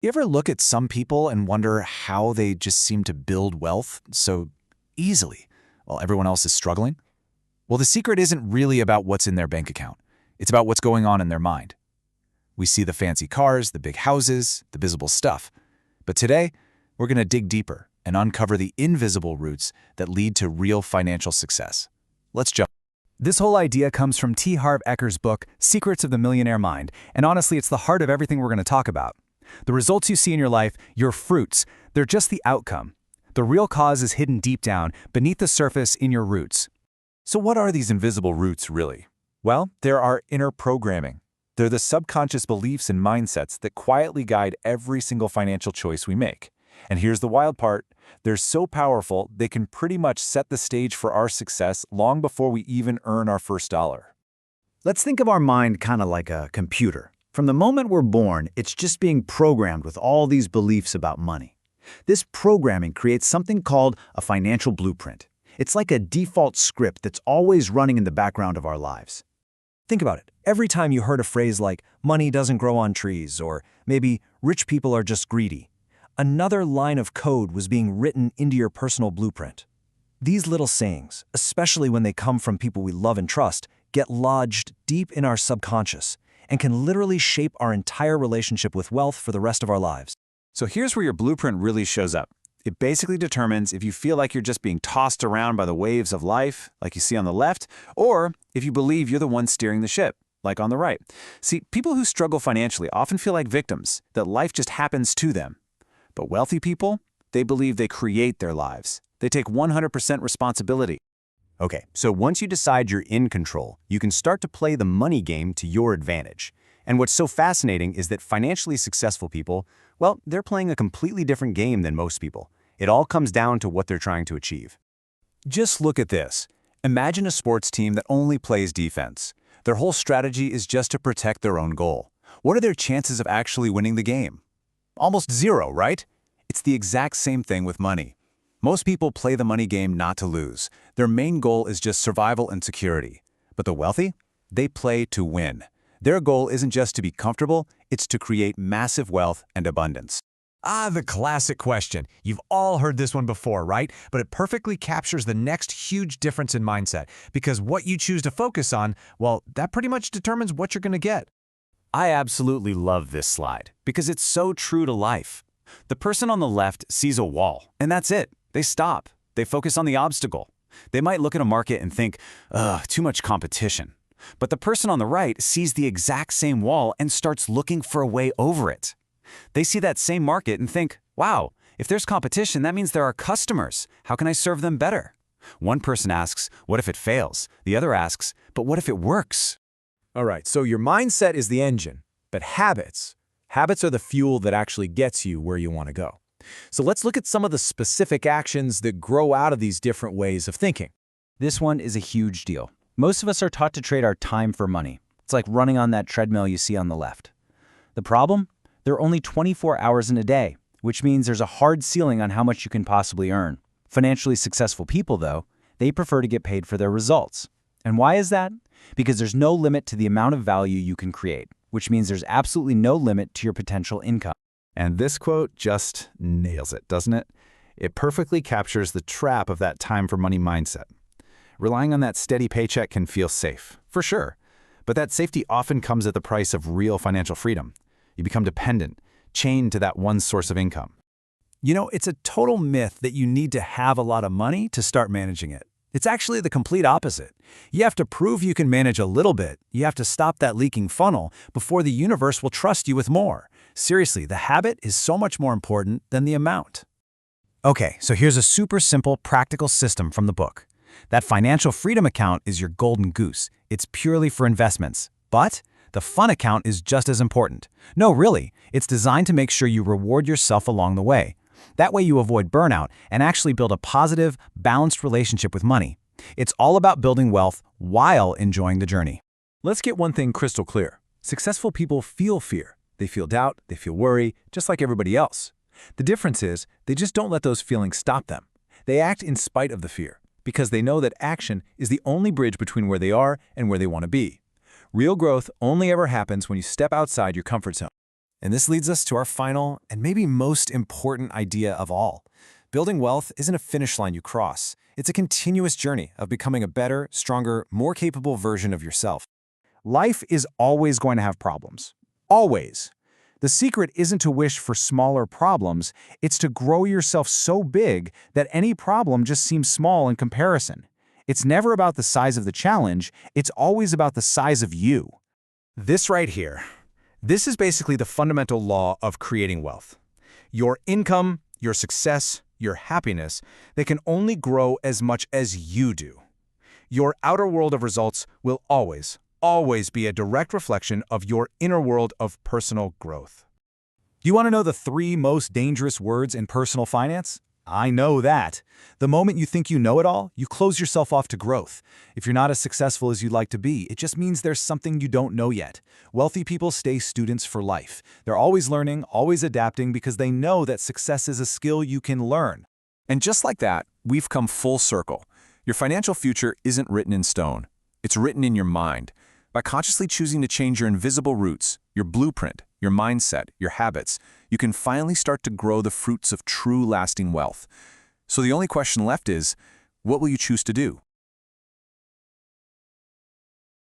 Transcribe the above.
You ever look at some people and wonder how they just seem to build wealth so easily while everyone else is struggling? Well, the secret isn't really about what's in their bank account. It's about what's going on in their mind. We see the fancy cars, the big houses, the visible stuff. But today, we're going to dig deeper and uncover the invisible roots that lead to real financial success. Let's jump. This whole idea comes from Harv Eker's book, Secrets of the Millionaire Mind, and honestly, it's the heart of everything we're going to talk about. The results you see in your life, your fruits, they're just the outcome. The real cause is hidden deep down, beneath the surface in your roots. So what are these invisible roots really? Well, they're our inner programming. They're the subconscious beliefs and mindsets that quietly guide every single financial choice we make. And here's the wild part. They're so powerful, they can pretty much set the stage for our success long before we even earn our first dollar. Let's think of our mind kind of like a computer. From the moment we're born, it's just being programmed with all these beliefs about money. This programming creates something called a financial blueprint. It's like a default script that's always running in the background of our lives. Think about it. Every time you heard a phrase like, money doesn't grow on trees, or maybe rich people are just greedy, another line of code was being written into your personal blueprint. These little sayings, especially when they come from people we love and trust, get lodged deep in our subconscious and can literally shape our entire relationship with wealth for the rest of our lives. So here's where your blueprint really shows up. It basically determines if you feel like you're just being tossed around by the waves of life, like you see on the left, or if you believe you're the one steering the ship, like on the right. See, people who struggle financially often feel like victims, that life just happens to them. But wealthy people, they believe they create their lives. They take 100% responsibility. Okay, so once you decide you're in control, you can start to play the money game to your advantage. And what's so fascinating is that financially successful people, well, they're playing a completely different game than most people. It all comes down to what they're trying to achieve. Just look at this. Imagine a sports team that only plays defense. Their whole strategy is just to protect their own goal. What are their chances of actually winning the game? Almost zero, right? It's the exact same thing with money. Most people play the money game not to lose. Their main goal is just survival and security. But the wealthy? They play to win. Their goal isn't just to be comfortable, it's to create massive wealth and abundance. The classic question. You've all heard this one before, right? But it perfectly captures the next huge difference in mindset, because what you choose to focus on, well, that pretty much determines what you're going to get. I absolutely love this slide because it's so true to life. The person on the left sees a wall, and that's it. They stop. They focus on the obstacle. They might look at a market and think, too much competition. But the person on the right sees the exact same wall and starts looking for a way over it. They see that same market and think, wow, if there's competition, that means there are customers. How can I serve them better? One person asks, what if it fails? The other asks, but what if it works? All right, so your mindset is the engine, but habits are the fuel that actually gets you where you want to go. So let's look at some of the specific actions that grow out of these different ways of thinking. This one is a huge deal. Most of us are taught to trade our time for money. It's like running on that treadmill you see on the left. The problem? There are only 24 hours in a day, which means there's a hard ceiling on how much you can possibly earn. Financially successful people, though, they prefer to get paid for their results. And why is that? Because there's no limit to the amount of value you can create, which means there's absolutely no limit to your potential income. And this quote just nails it, doesn't it? It perfectly captures the trap of that time for money mindset. Relying on that steady paycheck can feel safe, for sure. But that safety often comes at the price of real financial freedom. You become dependent, chained to that one source of income. You know, it's a total myth that you need to have a lot of money to start managing it. It's actually the complete opposite. You have to prove you can manage a little bit. You have to stop that leaking funnel before the universe will trust you with more. Seriously, the habit is so much more important than the amount. Okay, so here's a super simple, practical system from the book. That financial freedom account is your golden goose. It's purely for investments. But the fun account is just as important. No, really, it's designed to make sure you reward yourself along the way. That way you avoid burnout and actually build a positive, balanced relationship with money. It's all about building wealth while enjoying the journey. Let's get one thing crystal clear. Successful people feel fear. They feel doubt, they feel worry, just like everybody else. The difference is they just don't let those feelings stop them. They act in spite of the fear, because they know that action is the only bridge between where they are and where they want to be. Real growth only ever happens when you step outside your comfort zone. And this leads us to our final and maybe most important idea of all. Building wealth isn't a finish line you cross. It's a continuous journey of becoming a better, stronger, more capable version of yourself. Life is always going to have problems. Always. The secret isn't to wish for smaller problems, it's to grow yourself so big that any problem just seems small in comparison. It's never about the size of the challenge, it's always about the size of you. This right here, this is basically the fundamental law of creating wealth. Your income, your success, your happiness, they can only grow as much as you do. Your outer world of results will always be a direct reflection of your inner world of personal growth. You want to know the 3 most dangerous words in personal finance? I know that. The moment you think you know it all, you close yourself off to growth. If you're not as successful as you'd like to be, it just means there's something you don't know yet. Wealthy people stay students for life. They're always learning, always adapting because they know that success is a skill you can learn. And just like that, we've come full circle. Your financial future isn't written in stone. It's written in your mind. By consciously choosing to change your invisible roots, your blueprint, your mindset, your habits, you can finally start to grow the fruits of true lasting wealth. So the only question left is, what will you choose to do?